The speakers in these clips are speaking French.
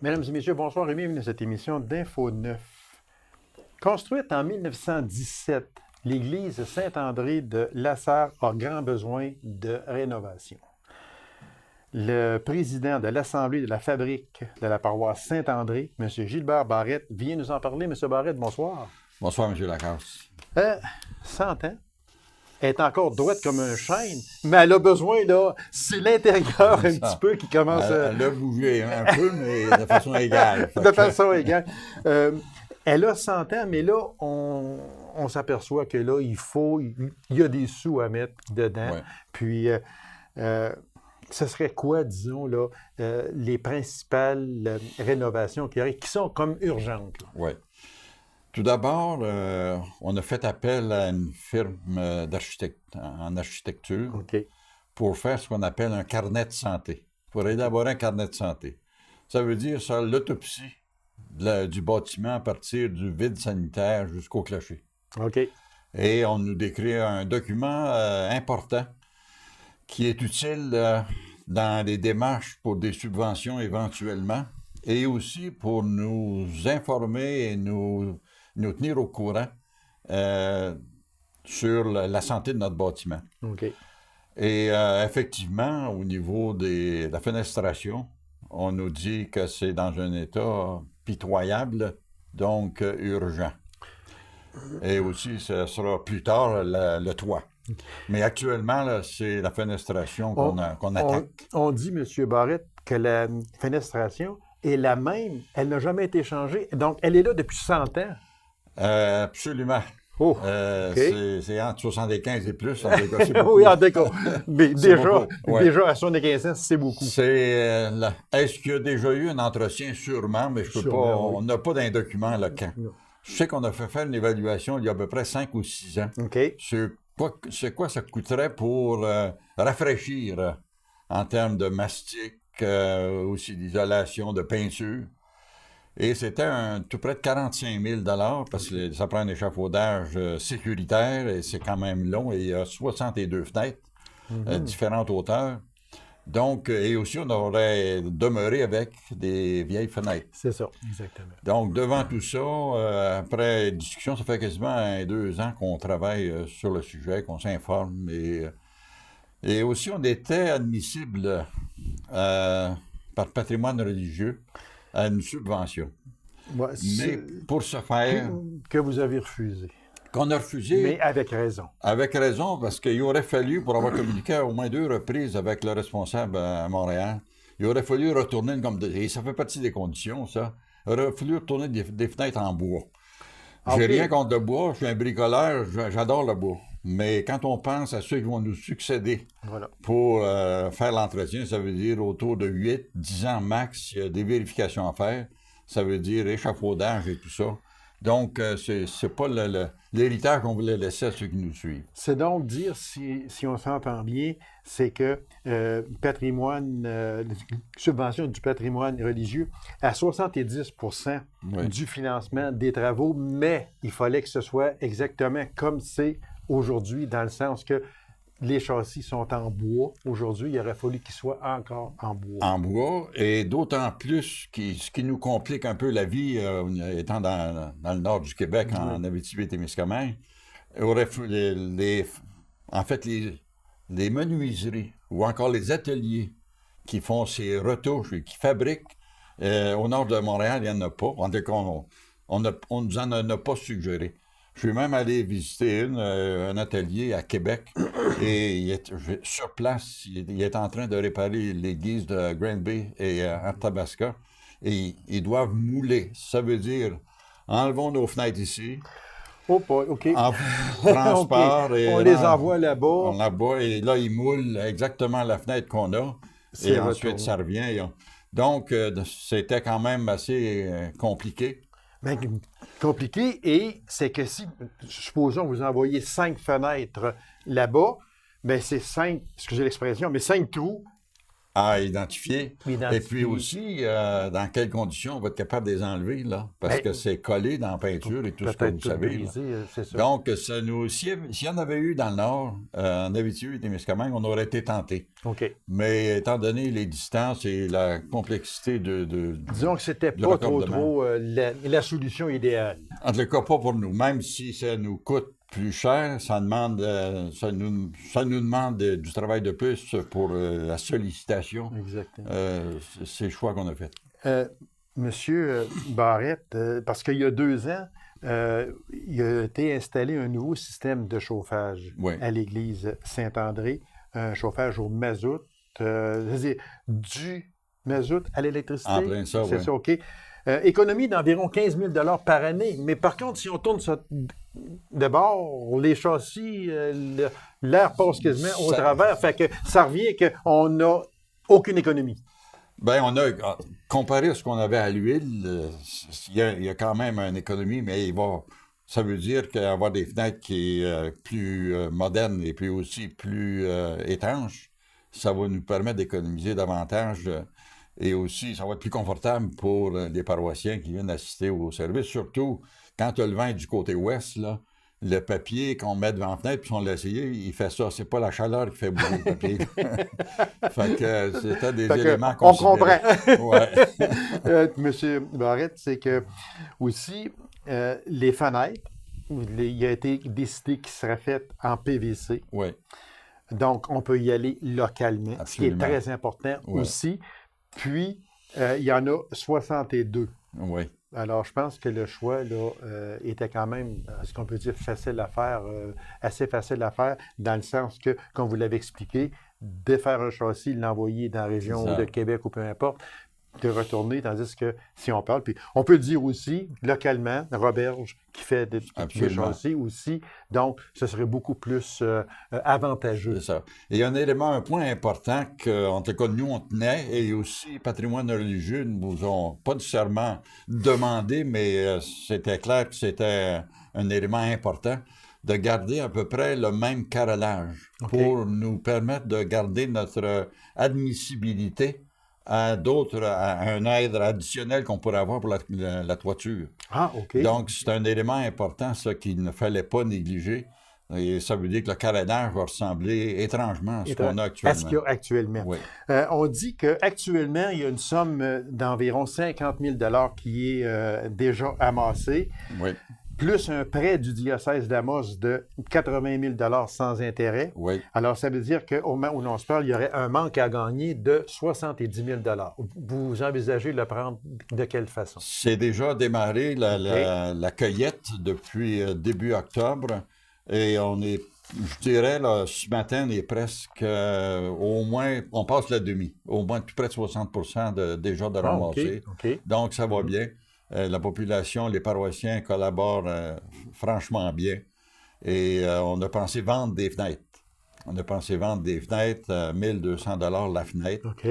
Mesdames et messieurs, bonsoir et bienvenue à cette émission d'Info 9. Construite en 1917, l'église Saint-André de Lasserre a grand besoin de rénovation. Le président de l'Assemblée de la Fabrique de la paroisse Saint-André, M. Gilbert Barrette, vient nous en parler. M. Barrette, bonsoir. Bonsoir, M. Lacasse. 100 ans. Elle est encore droite comme un chêne, mais elle a besoin, là, c'est l'intérieur un petit peu qui commence à... Elle a bougé un peu, mais de façon égale. De façon égale. Elle a 100 ans, mais là, on s'aperçoit que là, il y a des sous à mettre dedans. Ouais. Puis, ce serait quoi, disons, là, les principales rénovations qui sont comme urgentes? Oui. Tout d'abord, on a fait appel à une firme en architecture pour faire ce qu'on appelle un carnet de santé, pour élaborer un carnet de santé. Ça veut dire ça, l'autopsie du bâtiment à partir du vide sanitaire jusqu'au clocher. OK. Et on nous décrit un document important qui est utile dans les démarches pour des subventions éventuellement et aussi pour nous informer et nous tenir au courant sur la santé de notre bâtiment. OK. Et effectivement, au niveau de la fenestration, on nous dit que c'est dans un état pitoyable, donc urgent. Et aussi, ce sera plus tard le toit. Mais actuellement, là, c'est la fenestration qu'on attaque. On dit, M. Barrette, que la fenestration est la même. Elle n'a jamais été changée. Donc, elle est là depuis 100 ans. Absolument. Oh, c'est entre 75 et plus. En tout cas, c'est beaucoup. Oui, en tout cas. Mais déjà à 75 ans, c'est beaucoup. Est-ce qu'il y a déjà eu un entretien? Sûrement, mais je peux pas. Oui. On n'a pas d'un document là quand. Non. Je sais qu'on a fait faire une évaluation il y a à peu près 5 ou 6 ans. OK. C'est quoi ça coûterait pour rafraîchir en termes de mastic, aussi d'isolation, de peinture. Et c'était tout près de 45 000 parce que ça prend un échafaudage sécuritaire et c'est quand même long et il y a 62 fenêtres à différentes hauteurs. Donc, et aussi, on aurait demeuré avec des vieilles fenêtres. C'est ça, exactement. Donc, devant tout ça, après discussion, ça fait quasiment 2 ans qu'on travaille sur le sujet, qu'on s'informe. Et aussi, on était admissible par patrimoine religieux à une subvention. Ouais, mais pour ce faire... Que vous avez refusé. Qu'on a refusé. Mais avec raison. Avec raison, parce qu'il aurait fallu, pour avoir communiqué au moins 2 reprises avec le responsable à Montréal, il aurait fallu retourner et ça fait partie des conditions, ça. Il aurait fallu retourner des fenêtres en bois. J'ai rien contre le bois, je suis un bricoleur, j'adore le bois. Mais quand on pense à ceux qui vont nous succéder pour faire l'entretien, ça veut dire autour de 8-10 ans max, il y a des vérifications à faire. Ça veut dire échafaudage et tout ça. Donc, c'est pas l'héritage qu'on voulait laisser à ceux qui nous suivent. C'est donc dire, si on s'entend bien, c'est que subvention du patrimoine religieux à 70 du financement des travaux, mais il fallait que ce soit exactement comme c'est aujourd'hui, dans le sens que les châssis sont en bois. Aujourd'hui, il aurait fallu qu'ils soient encore en bois. En bois, et d'autant plus ce qui nous complique un peu la vie, étant dans le nord du Québec, en Abitibi-Témiscamingue, en fait, les menuiseries ou encore les ateliers qui font ces retouches et qui fabriquent, au nord de Montréal, il n'y en a pas. En tout cas, on nous en a pas suggéré. Je suis même allé visiter un atelier à Québec et sur place, il est en train de réparer l'église de Granby et Arthabasca et ils doivent mouler. Ça veut dire, enlevons nos fenêtres ici. Oh, OK. En transport. Okay. On les envoie là-bas. Là-bas et là, ils moulent exactement la fenêtre qu'on a. Et ensuite, ça revient. Donc, c'était quand même assez compliqué. Bien, compliqué, et c'est que si, supposons, vous envoyez 5 fenêtres là-bas, bien, c'est 5, excusez l'expression, mais 5 trous à identifier. Identifier. Et puis aussi, dans quelles conditions on va être capable de les enlever, là, parce que c'est collé dans la peinture et tout ce que vous savez. Brisé, c'est ça. Donc, ça nous, s'il y en avait eu dans le Nord, en Abitibi-Témiscamingue, on aurait été tentés. OK. Mais étant donné les distances et la complexité Disons que c'était du pas trop raccordement. la solution idéale. En tout cas, pas pour nous. Même si ça nous coûte plus cher, ça nous demande du travail de plus pour la sollicitation. Exactement. C'est le choix qu'on a fait. Monsieur Barrette, parce qu'il y a 2 ans, il a été installé un nouveau système de chauffage à l'église Saint-André, un chauffage au mazout, c'est-à-dire du mazout à l'électricité. En plein ça, c'est ça, OK. Économie d'environ 15 000 par année. Mais par contre, si on tourne ça de bord, les châssis, l'air passe quasiment au travers. Fait que ça revient qu'on n'a aucune économie. Bien, on a, comparé à ce qu'on avait à l'huile, il y a quand même une économie, mais ça veut dire qu'avoir des fenêtres qui est plus modernes et puis aussi plus étanches, ça va nous permettre d'économiser davantage. Et aussi, ça va être plus confortable pour les paroissiens qui viennent assister au service. Surtout, quand le vent est du côté ouest, là, le papier qu'on met devant la fenêtre, puis on l'a essayé, il fait ça. C'est pas la chaleur qui fait bouger le papier. Fait que c'était des éléments on considérés. comprend. Ouais. Monsieur Barrette, c'est que aussi, les fenêtres, il a été décidé qu'ils seraient faites en PVC. Oui. Donc, on peut y aller localement, Absolument. ce qui est très important aussi. Puis, il y en a 62. Oui. Alors, je pense que le choix là, était quand même, ce qu'on peut dire, facile à faire, assez facile à faire, dans le sens que, comme vous l'avez expliqué, défaire un châssis, l'envoyer dans la région de Québec ou peu importe, de retourner, tandis que si on parle, puis on peut dire aussi, localement, Roberge qui fait des châssis aussi, donc ce serait beaucoup plus avantageux. C'est ça. Et il y a un point important qu'en tout cas, nous, on tenait, et aussi Patrimoine religieux ne nous ont pas nécessairement demandé, mais c'était clair que c'était un élément important, de garder à peu près le même carrelage pour nous permettre de garder notre admissibilité à un aide additionnel qu'on pourrait avoir pour la toiture. Ah, OK. Donc, c'est un élément important, ça, qu'il ne fallait pas négliger. Et ça veut dire que le carénage va ressembler étrangement à ce qu'on a actuellement. À ce qu'il y a actuellement. Oui. On dit qu'actuellement, il y a une somme d'environ 50 000 qui est déjà amassée. Oui. Plus un prêt du diocèse d'Amos de 80 000 sans intérêt. Oui. Alors, ça veut dire qu'au moment où l'on se parle, il y aurait un manque à gagner de 70 000 Vous envisagez de le prendre de quelle façon? C'est déjà démarré la cueillette depuis début octobre et on est, je dirais, là, ce matin, on est presque au moins, on passe la demi, au moins plus près de 60 déjà de ramasser. OK. Donc, ça va bien. La population, les paroissiens collaborent franchement bien. Et on a pensé vendre des fenêtres. On a pensé vendre des fenêtres à 1 200 $ la fenêtre. OK.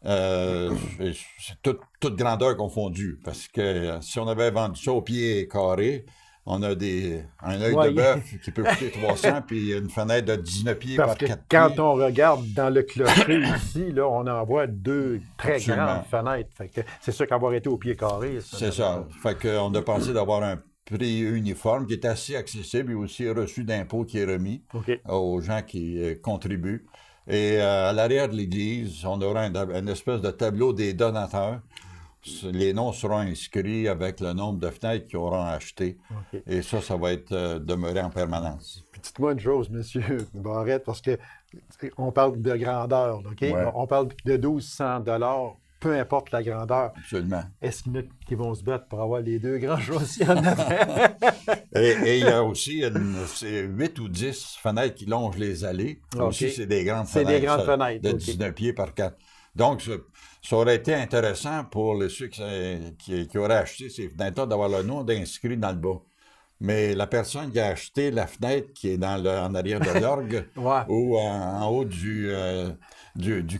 C'est toute grandeur confondue. Parce que si on avait vendu ça au pied carré, on a un œil de bœuf qui peut coûter 300, puis une fenêtre de 19 pieds par 4 pieds. Quand on regarde dans le clocher ici, là, on en voit 2 très grandes fenêtres. Fait que c'est sûr qu'avoir été au pied carré. C'est ça. Fait qu'on a pensé d'avoir un prix uniforme qui est assez accessible et aussi reçu d'impôt qui est remis aux gens qui contribuent. Et à l'arrière de l'église, on aura une espèce de tableau des donateurs. Les noms seront inscrits avec le nombre de fenêtres qu'ils auront acheté. Et ça va être demeuré en permanence. Puis dites-moi une chose, M. Barrette, parce qu'on parle de grandeur, OK? Ouais. On parle de 1 200 $, peu importe la grandeur. Absolument. Est-ce qu'il y en a qui vont se battre pour avoir les 2 grands châssis en avant? Et il y a aussi 8 ou 10 fenêtres qui longent les allées. Aussi, c'est des grandes fenêtres. C'est des grandes fenêtres. De 19 pieds par 4. Donc, ça aurait été intéressant pour ceux qui auraient acheté ces fenêtres-là d'avoir le nom d'inscrit dans le bas. Mais la personne qui a acheté la fenêtre qui est en arrière de l'orgue ou en haut du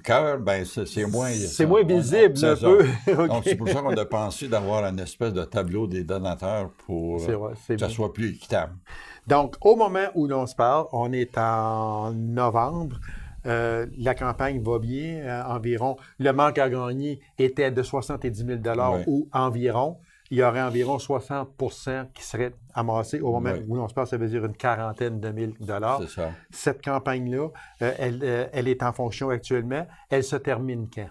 chœur, ben c'est moins... C'est moins visible un peu. Donc, c'est pour ça qu'on a pensé d'avoir une espèce de tableau des donateurs pour que ça soit plus équitable. Donc, au moment où l'on se parle, on est en novembre. La campagne va bien, environ. Le manque à gagner était de 70 000 Oui. ou environ. Il y aurait environ 60 qui seraient amassés au moment Oui. où on se passe, ça veut dire une quarantaine de mille dollars. C'est ça. Cette campagne-là, elle est en fonction actuellement. Elle se termine quand?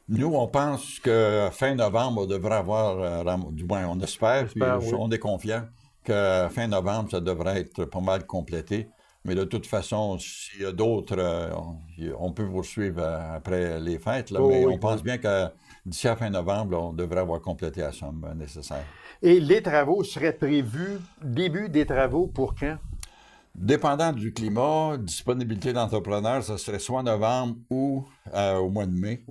Nous, on pense que fin novembre, on devrait avoir, du moins, on espère, puis Oui. on est confiant que fin novembre, ça devrait être pas mal complété. Mais de toute façon, s'il y a d'autres, on peut poursuivre après les fêtes, là, mais on pense bien que d'ici à fin novembre, là, on devrait avoir complété la somme nécessaire. Et les travaux seraient prévus, début des travaux pour quand? Dépendant du climat, disponibilité d'entrepreneurs, ça serait soit novembre ou au mois de mai,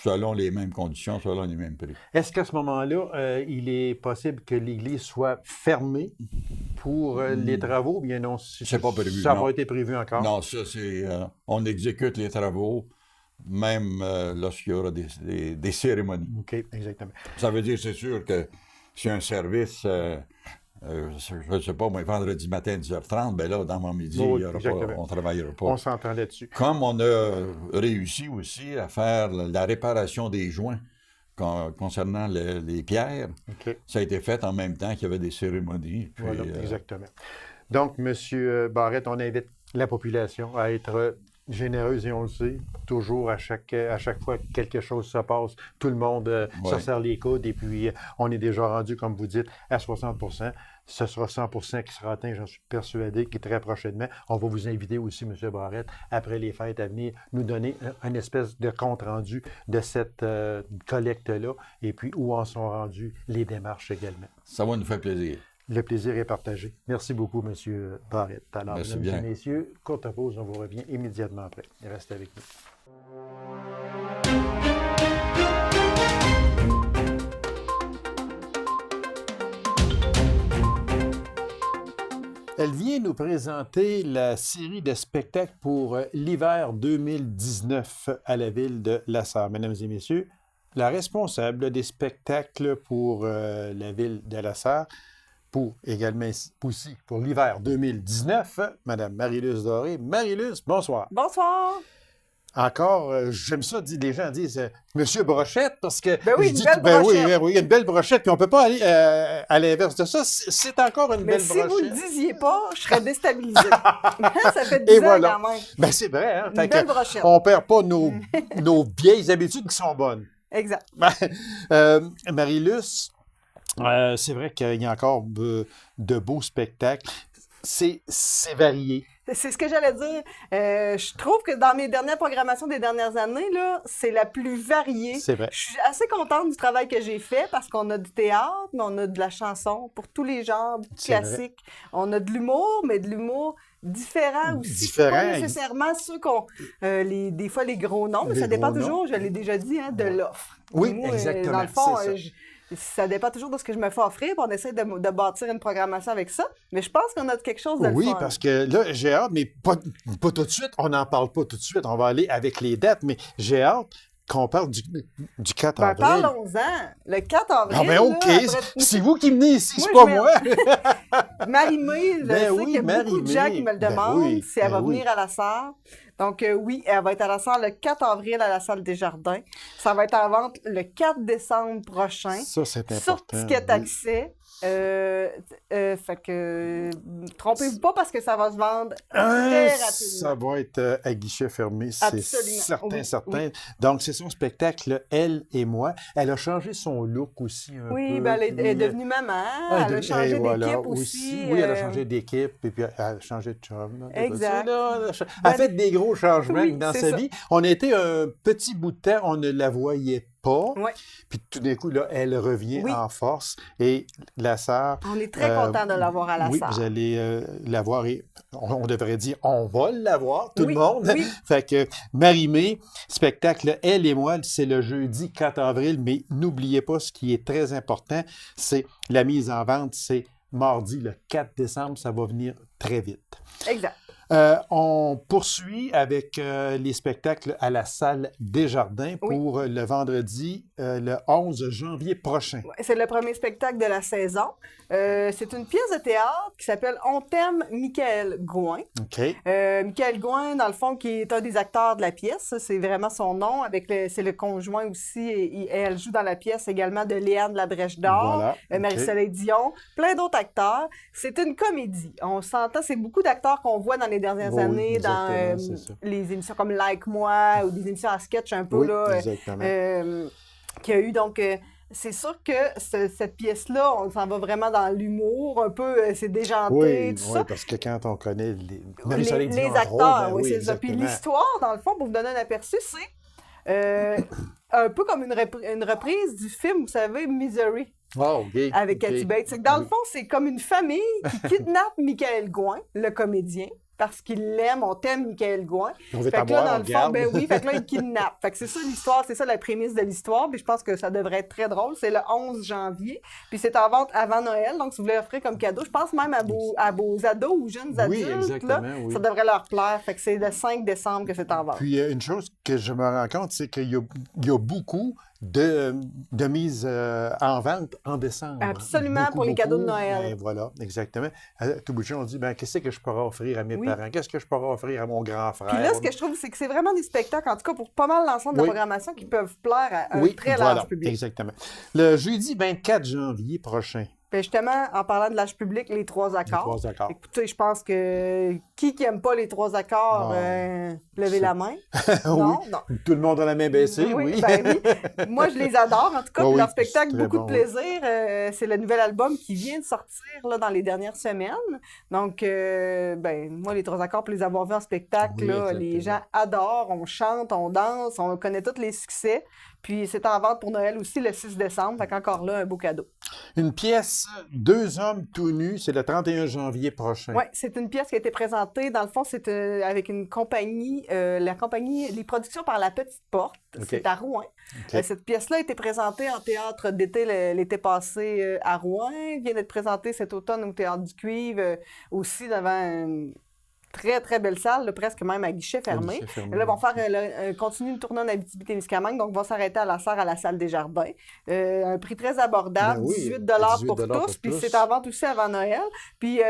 selon les mêmes conditions, selon les mêmes prix. Est-ce qu'à ce moment-là, il est possible que l'église soit fermée pour les travaux? Bien non, c'est pas prévu. Ça n'a pas été prévu encore? Non, ça c'est... on exécute les travaux, même lorsqu'il y aura des cérémonies. OK, exactement. Ça veut dire, c'est sûr que si un service... je ne sais pas, moi, vendredi matin à 10h30, bien là, dans mon midi, on ne travaillera pas. On s'entend là-dessus. Comme on a réussi aussi à faire la réparation des joints concernant les pierres, ça a été fait en même temps qu'il y avait des cérémonies. Puis, voilà, exactement. Donc, M. Barrette, on invite la population à être généreuse, et on le sait, toujours à chaque fois que quelque chose se passe, tout le monde se serre les coudes, et puis on est déjà rendu, comme vous dites, à 60 %. Ce sera 100 % qui sera atteint, j'en suis persuadé, qui très prochainement. On va vous inviter aussi, M. Barrette, après les fêtes à venir, nous donner une espèce de compte-rendu de cette collecte-là, et puis où en sont rendues les démarches également. Ça va nous faire plaisir. Le plaisir est partagé. Merci beaucoup, M. Barrette. Alors, merci mesdames bien. et messieurs, courte pause, on vous revient immédiatement après. Restez avec nous. Elle vient nous présenter la série de spectacles pour l'hiver 2019 à la ville de La Sarre. Mesdames et messieurs, la responsable des spectacles pour la ville de La Sarre, pour également aussi pour l'hiver 2019, Mme Marie-Luce Doré. Marie-Luce, bonsoir. Bonsoir. Encore, j'aime ça, les gens disent Monsieur Brochette, parce que ben oui, je dis oui, il y a une belle brochette, puis on ne peut pas aller à l'inverse de ça. C'est encore une belle brochette. Mais si vous ne le disiez pas, je serais déstabilisée. Ça fait 10 ans quand même. Ben, c'est vrai. Hein? Une belle brochette. On ne perd pas nos vieilles habitudes qui sont bonnes. Exact. Marie-Luce, c'est vrai qu'il y a encore de beaux spectacles. C'est varié. C'est ce que j'allais dire. Je trouve que dans mes dernières programmations des dernières années, là, c'est la plus variée. C'est vrai. Je suis assez contente du travail que j'ai fait parce qu'on a du théâtre, mais on a de la chanson pour tous les genres, classiques. On a de l'humour, mais de l'humour différent aussi. Pas nécessairement ceux qu'on... des fois, les gros noms, mais ça dépend toujours, je l'ai déjà dit, hein, de l'offre. Oui, moi, exactement. Dans le fond, ça dépend toujours de ce que je me fais offrir, puis on essaie de bâtir une programmation avec ça. Mais je pense qu'on a quelque chose de Oui, le fun. parce que là, j'ai hâte, mais pas tout de suite. On n'en parle pas tout de suite. On va aller avec les dates, mais j'ai hâte qu'on parle du 4 avril. Parlons-en. Le 4 avril. Ah ben OK, là, c'est vous qui venez ici, c'est pas moi. Marie-Mé, je sais qu'il y a beaucoup de gens qui me le demandent si elle va venir à la Sarre. Donc oui, elle va être à la Sarre le 4 avril à la salle des Jardins. Ça va être en vente le 4 décembre prochain. Ça, c'est important. Sur Ticket Accès. Fait que trompez-vous pas parce que ça va se vendre très rapidement. Ça va être à guichet fermé, c'est certain, certain. Oui. Donc, c'est son spectacle, Elle et moi. Elle a changé son look aussi un peu. Oui, ben elle est devenue maman. Elle a changé d'équipe aussi. Oui, elle a changé d'équipe et puis elle a changé de chum. Exact. Elle a fait des gros changements dans sa vie. On a été un petit bout de temps, on ne la voyait pas. Ouais. Puis tout d'un coup, là, elle revient en force. Et La Sarre... On est très content de l'avoir à La Sarre. Oui, vous allez l'avoir et on devrait dire on va l'avoir, tout le monde. Oui. Fait que Marie-Mé, spectacle Elle et moi, c'est le jeudi 4 avril, mais n'oubliez pas ce qui est très important, c'est la mise en vente, c'est mardi le 4 décembre, ça va venir très vite. Exact. On poursuit avec les spectacles à la salle Desjardins pour le vendredi, le 11 janvier prochain. C'est le premier spectacle de la saison. C'est une pièce de théâtre qui s'appelle « On t'aime, Michael Gouin ». Michael Gouin, dans le fond, qui est un des acteurs de la pièce. C'est vraiment son nom. C'est le conjoint aussi. Et elle joue dans la pièce également de Léane Labrèche d'Or, Marie-Soleil Dion, plein d'autres acteurs. C'est une comédie. On s'entend, c'est beaucoup d'acteurs qu'on voit dans les dernières années dans les émissions comme Like Moi ou des émissions à sketch un peu qu'il y a eu. Donc, c'est sûr que cette pièce-là, on s'en va vraiment dans l'humour, un peu, c'est déjanté, tout ça. Oui, parce que quand on connaît les acteurs, c'est ça. Puis l'histoire, dans le fond, pour vous donner un aperçu, c'est un peu comme une reprise du film, vous savez, Misery. Avec Kathy Bates. Dans le fond, c'est comme une famille qui kidnappe Michael Gouin, le comédien, parce qu'il l'aime, on t'aime Michael Gouin. Fait que là, dans le fond, fait que là, il kidnappe. Fait que c'est ça l'histoire, c'est ça la prémisse de l'histoire, puis je pense que ça devrait être très drôle. C'est le 11 janvier, puis c'est en vente avant Noël, donc si vous voulez offrir comme cadeau, je pense même à vos ados ou jeunes adultes, ça devrait leur plaire. Fait que c'est le 5 décembre que c'est en vente. Puis une chose que je me rends compte, c'est qu'il y a beaucoup de mise en vente en décembre. Absolument, pour les cadeaux de Noël. Voilà, exactement. À tout bout de champ, on dit, qu'est-ce que je pourrais offrir à mes parents? Qu'est-ce que je pourrais offrir à mon grand frère? Puis là, ce que je trouve, c'est que c'est vraiment des spectacles, en tout cas pour pas mal l'ensemble de la programmation, qui peuvent plaire à un très large public. Exactement. Le jeudi 24 janvier prochain. Puis justement, en parlant de l'âge public, les 3 accords. Écoutez, je pense que qui n'aime pas les 3 accords, levez la main. Non. Tout le monde a la main baissée, oui. Moi, je les adore, en tout cas. Leur spectacle, beaucoup de plaisir. C'est le nouvel album qui vient de sortir là, dans les dernières semaines. Donc, moi, les 3 accords, pour les avoir vus en spectacle, les gens adorent. On chante, on danse, on connaît tous les succès. Puis c'est en vente pour Noël aussi le 6 décembre. Fait qu'encore là, un beau cadeau. Une pièce, 2 hommes tout nus, c'est le 31 janvier prochain. Oui, c'est une pièce qui a été présentée. Dans le fond, c'est avec une compagnie, la compagnie Les Productions par la Petite Porte. C'est à Rouen. Cette pièce-là a été présentée en théâtre d'été l'été passé à Rouen. Elle vient d'être présentée cet automne au Théâtre du Cuivre, aussi devant une très, très belle salle, presque même à guichet fermé. Là, ils vont faire continuer une tournée en Abitibi-Témiscamingue, donc vont s'arrêter à la serre à la salle Desjardins. Un prix très abordable, 18 pour tous, puis c'est en vente aussi avant Noël. Puis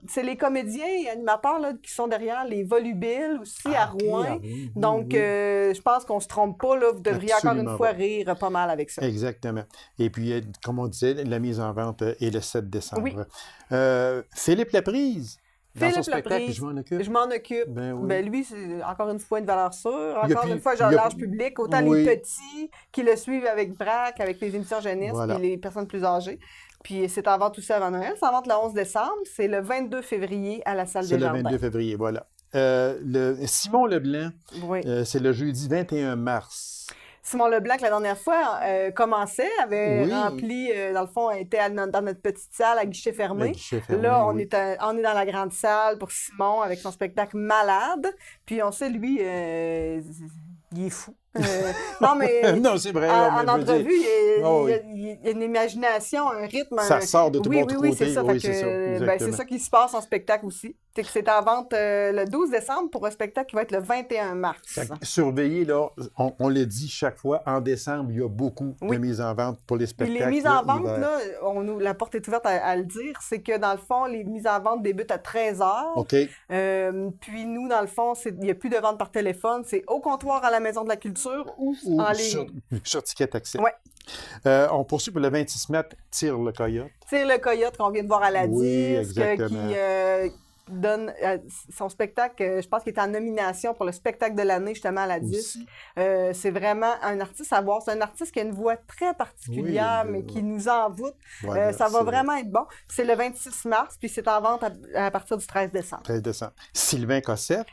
c'est les comédiens et animateurs là, qui sont derrière les Volubiles aussi à Rouen. Donc, je pense qu'on se trompe pas, là, vous devriez encore une fois rire pas mal avec ça. Exactement. Et puis, comme on disait, la mise en vente est le 7 décembre. Philippe Laprise. Dans son spectacle, je m'en occupe. Je m'en occupe. Lui, c'est encore une fois une valeur sûre. Encore une fois, j'ai un large public. Autant les petits qui le suivent avec VRAC, avec les émissions jeunesse, puis les personnes plus âgées. Puis c'est en vente aussi avant Noël. C'est en vente le 11 décembre. C'est le 22 février à la salle Desjardins. C'est le 22 février, voilà. Simon Leblanc, c'est le jeudi 21 mars. Simon Leblanc, la dernière fois, commençait, avait rempli, dans le fond, était dans notre petite salle à guichet fermé. Là, on est dans la grande salle pour Simon avec son spectacle Malade. Puis on sait, lui, il est fou. Non, mais non, c'est vrai, en entrevue, il y a une imagination, un rythme. Ça sort de tout mon côté. Oui, c'est ça. C'est ça qui se passe en spectacle aussi. C'est en vente le 12 décembre pour un spectacle qui va être le 21 mars. Surveillez, là, on le dit chaque fois, en décembre, il y a beaucoup de mises en vente pour les spectacles. Et les mises en vente, là, la porte est ouverte à le dire, c'est que dans le fond, les mises en vente débutent à 13h. Puis nous, dans le fond, il n'y a plus de vente par téléphone, c'est au comptoir à la Maison de la Culture ou en ligne. Sur Ticket Accès. On poursuit pour le 26 mai, Tire le Coyote. Tire le Coyote qu'on vient de voir à la disque, qui donne son spectacle, je pense qu'il est en nomination pour le spectacle de l'année justement à la disque. C'est vraiment un artiste à voir. C'est un artiste qui a une voix très particulière, mais qui nous envoûte. Ça va vraiment être bon. C'est le 26 mars, puis c'est en vente à partir du 13 décembre. 13 décembre. Sylvain Cossette,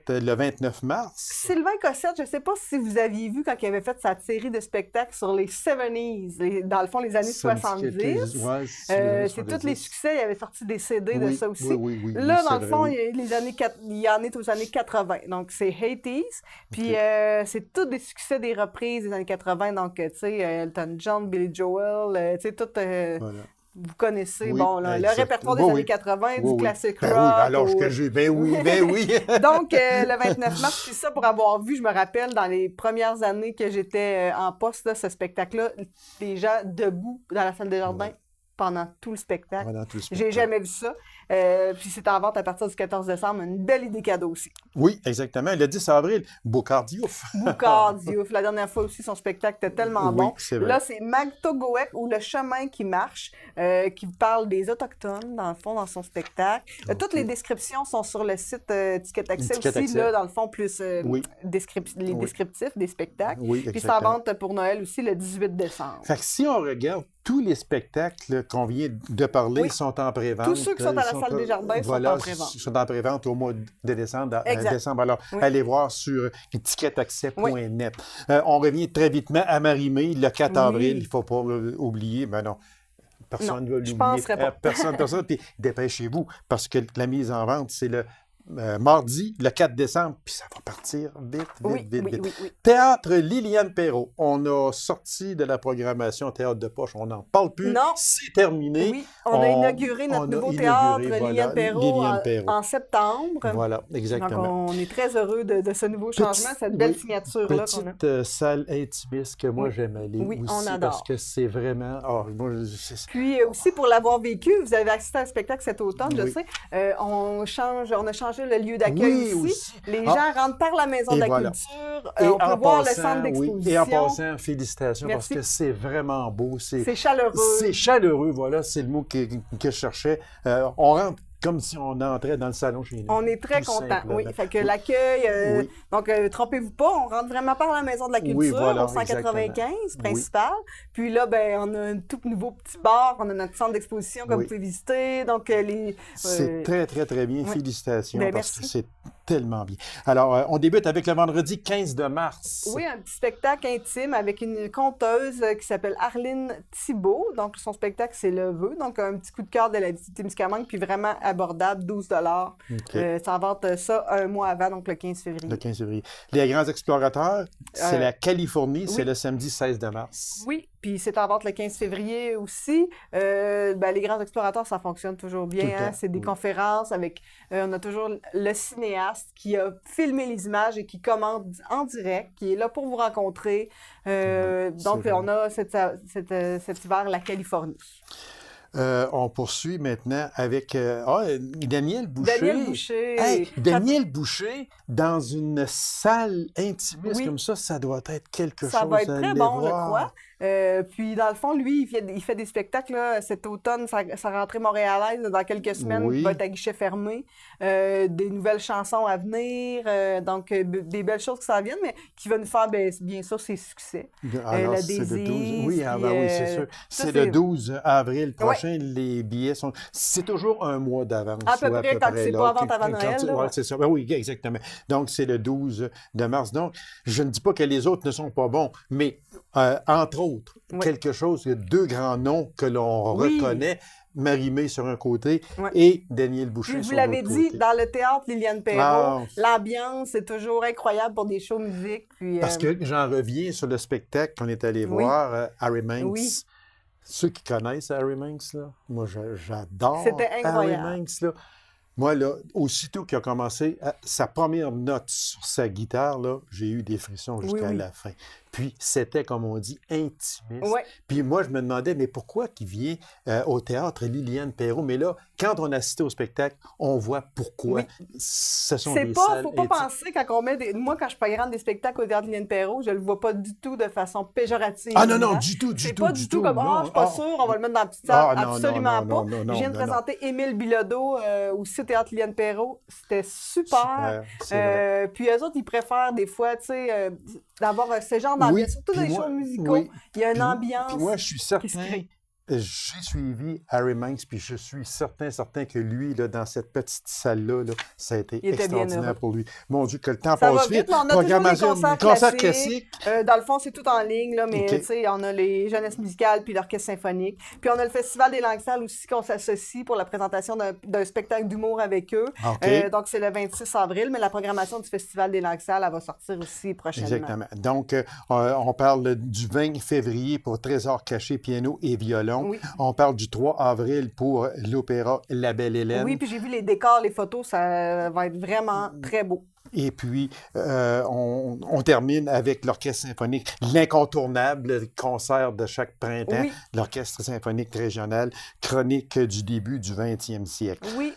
le 29 mars. Sylvain Cossette, je ne sais pas si vous aviez vu quand il avait fait sa série de spectacles sur les 70s, dans le fond, les années 70. C'est tous les succès. Il avait sorti des CD de ça aussi. Là, dans le fond, il y en est aux années 80. Donc, c'est Hades. Puis, c'est tous des succès des reprises des années 80. Donc, tu sais, Elton John, Billy Joel, tu sais, tout vous connaissez, Oui, bon, là, le répertoire des oui, années oui. 80, Oui, du oui. classique Ben rock. oui, alors que j'ai... Ben oui. Donc, le 29 mars, c'est ça pour avoir vu, je me rappelle, dans les premières années que j'étais en poste, là, ce spectacle-là, les gens debout dans la salle des jardins. Ouais. Pendant tout le spectacle. Pendant tout le J'ai spectacle. jamais vu ça. Puis c'est en vente à partir du 14 décembre. Une belle idée cadeau aussi. Oui, exactement. Le 10 avril, Boucard Diouf. Boucard Diouf. La dernière fois aussi, son spectacle était tellement Oui, bon. c'est vrai. Là, c'est Magtogoek ou Le chemin qui marche, qui parle des Autochtones, dans le fond, dans son spectacle. Toutes les descriptions sont sur le site Ticket Accès Ticket aussi, Accès. là, dans le fond, plus Oui. les descriptifs des spectacles. Oui, Puis c'est en exactement. vente pour Noël aussi le 18 décembre. Fait que si on regarde, tous les spectacles qu'on vient de parler Oui. sont en pré-vente. Tous ceux qui sont à la Ils salle des jardins sont voilà, en pré-vente. sont en pré-vente au mois de décembre. Exact. Décembre. Alors, Oui. allez voir sur ticketaccès.net. On revient très vitement à Marie-Mé, le 4 avril. Il ne faut pas oublier, mais non. Personne ne va je l'oublier. penserais pas. Personne. Puis dépêchez-vous, parce que la mise en vente, c'est le mardi, le 4 décembre, puis ça va partir vite. Oui. Théâtre Liliane Perrault. On a sorti de la programmation Théâtre de poche. On n'en parle plus. Non. C'est terminé. Oui, on a inauguré notre nouveau théâtre Liliane Perrault en septembre. Voilà, exactement. Donc, on est très heureux de ce nouveau changement, cette belle signature-là qu'on a. Petite salle intimiste que moi j'aime aller Oui, aussi on adore. parce que c'est vraiment... Puis aussi, pour l'avoir vécu, vous avez assisté à un spectacle cet automne, je sais. On a changé le lieu d'accueil aussi. Les gens rentrent par la Maison de la Culture. On peut voir le centre d'exposition. Et en passant, félicitations Merci. parce que c'est vraiment beau. C'est chaleureux. C'est chaleureux, voilà, c'est le mot que je cherchais. On rentre comme si on entrait dans le salon chez nous. On est très contents, oui. Fait que l'accueil, donc trompez-vous pas, on rentre vraiment par la Maison de la Culture, au 195 principal. Puis là, on a un tout nouveau petit bar, on a notre centre d'exposition que vous pouvez visiter. Donc, c'est très, très, très bien. Félicitations, parce merci. que c'est tellement bien. Alors, on débute avec le vendredi 15 de mars. Oui, un petit spectacle intime avec une conteuse qui s'appelle Arline Thibault. Donc, son spectacle, c'est Le Vœu. Donc, un petit coup de cœur de la visite Témiscamingue, puis vraiment abordable, 12 $. Ça en vente ça un mois avant, donc le 15 février. Le 15 février. Les Grands Explorateurs, c'est la Californie, c'est le samedi 16 de mars. Oui, puis c'est en vente le 15 février aussi. Les Grands Explorateurs, ça fonctionne toujours bien. Hein? C'est des conférences avec... on a toujours le cinéaste qui a filmé les images et qui commente en direct, qui est là pour vous rencontrer. Donc, on a cet hiver la Californie. On poursuit maintenant avec Daniel Boucher. Daniel Boucher. Hey, Daniel Boucher, dans une salle intimiste comme ça doit être quelque chose. Ça va être très bon, voir. je crois. Puis, dans le fond, lui, il fait des spectacles là, cet automne, sa rentrée montréalaise, dans quelques semaines, va être à guichet fermé. Des nouvelles chansons à venir, donc des belles choses qui s'en viennent, mais qui va nous faire, bien sûr, ses succès. Alors, la c'est le 12. Désir. Oui, oui, c'est sûr. C'est le 12 avril prochain. Les billets sont... C'est toujours un mois d'avance. À peu près, quand c'est pas en vente avant Noël. Oui, c'est ça. Oui, exactement. Donc, c'est le 12 de mars. Donc, je ne dis pas que les autres ne sont pas bons, mais entre autres, quelque chose, il y a deux grands noms que l'on reconnaît. Marie-Mé sur un côté et Daniel Boucher sur l'autre côté. Vous l'avez dit, dans le théâtre Liliane Perrault, l'ambiance est toujours incroyable pour des shows musique. Puis, Parce que j'en reviens sur le spectacle qu'on est allé voir, Harry Manx. Oui. Ceux qui connaissent Harry Manx, là, moi j'adore C'était incroyable. Harry Manx. Là. Moi, là, aussitôt qu'il a commencé sa première note sur sa guitare, là, j'ai eu des frissons jusqu'à la fin. Puis, c'était, comme on dit, intimiste. Puis moi, je me demandais, mais pourquoi qu'il vient au théâtre Liliane Perrault? Mais là, quand on assistait au spectacle, on voit pourquoi. Ce sont des salles faut pas penser, quand on met moi, quand je programme des spectacles au théâtre Liliane Perrault, je le vois pas du tout de façon péjorative. Ah non, du tout. C'est pas du tout comme, je suis pas sûre, on va le mettre dans la petite salle. Absolument pas. Je viens de présenter Émile Bilodeau aussi au théâtre Liliane Perrault. C'était super. Puis eux autres, ils préfèrent des fois, tu sais, d'avoir ce genre d'ambiance. Surtout dans les shows musicaux, il y a une ambiance. Puis moi, je suis certain, j'ai suivi Harry Manx, puis je suis certain que lui, là, dans cette petite salle-là, ça a été extraordinaire pour lui. Mon Dieu, que le temps passe vite. On a toujours des concerts classiques. Dans le fond, c'est tout en ligne, là, mais tu sais, on a les jeunesses musicales puis l'orchestre symphonique. Puis on a le Festival des langues sales aussi qu'on s'associe pour la présentation d'un spectacle d'humour avec eux. Donc, c'est le 26 avril, mais la programmation du Festival des langues sales, elle va sortir aussi prochainement. Exactement. Donc, on parle du 20 février pour Trésor caché, piano et violon. saison. Oui. On parle du 3 avril pour l'Opéra La Belle Hélène. Oui, puis j'ai vu les décors, les photos, ça va être vraiment très beau. Et puis, on termine avec l'Orchestre symphonique, l'incontournable concert de chaque printemps, Oui. l'Orchestre symphonique régional, chronique du début du 20e siècle. Oui.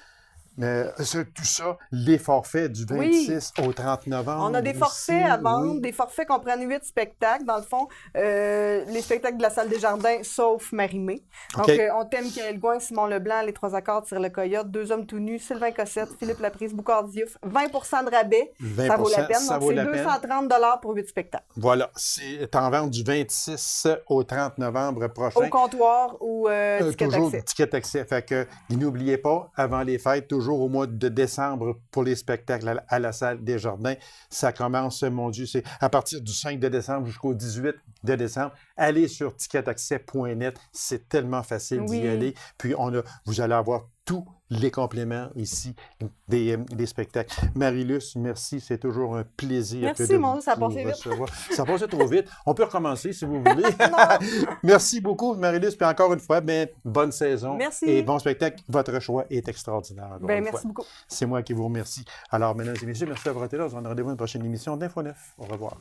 Tout ça, les forfaits du 26 au 30 novembre. On a des forfaits à vendre, des forfaits qu'on prenne 8 spectacles. Dans le fond, les spectacles de la Salle des Jardins, sauf Marie-Mé. Donc, on t'aime Michael Gouin, Simon Leblanc, Les Trois Accords, Tire le Coyote, Deux hommes tout nus, Sylvain Cossette, Philippe Laprise, Boucard Diouf, 20 de rabais. 20 ça vaut la peine. ça Donc, vaut c'est la peine. 230 pour 8 spectacles. Voilà, c'est en vente du 26 au 30 novembre prochain. Au comptoir ou ticket toujours accès. Ticket accès. Fait que n'oubliez pas, avant les fêtes, toujours au mois de décembre pour les spectacles à la Salle des Jardins. Ça commence, mon Dieu, c'est à partir du 5 de décembre jusqu'au 18 de décembre. Allez sur ticketaccès.net. C'est tellement facile d'y aller. Puis vous allez avoir tous les compléments ici des spectacles. Marie-Luce, merci. C'est toujours un plaisir. Merci, mon Dieu, ça a passé vite. Ça a passé trop vite. On peut recommencer si vous voulez. Merci beaucoup, Marie-Luce. Puis encore une fois, bonne saison. Merci. Et bon spectacle. Votre choix est extraordinaire. Merci beaucoup. C'est moi qui vous remercie. Alors, mesdames et messieurs, merci d'avoir été là. On se donne rendez-vous à une prochaine émission d'Info 9. Au revoir.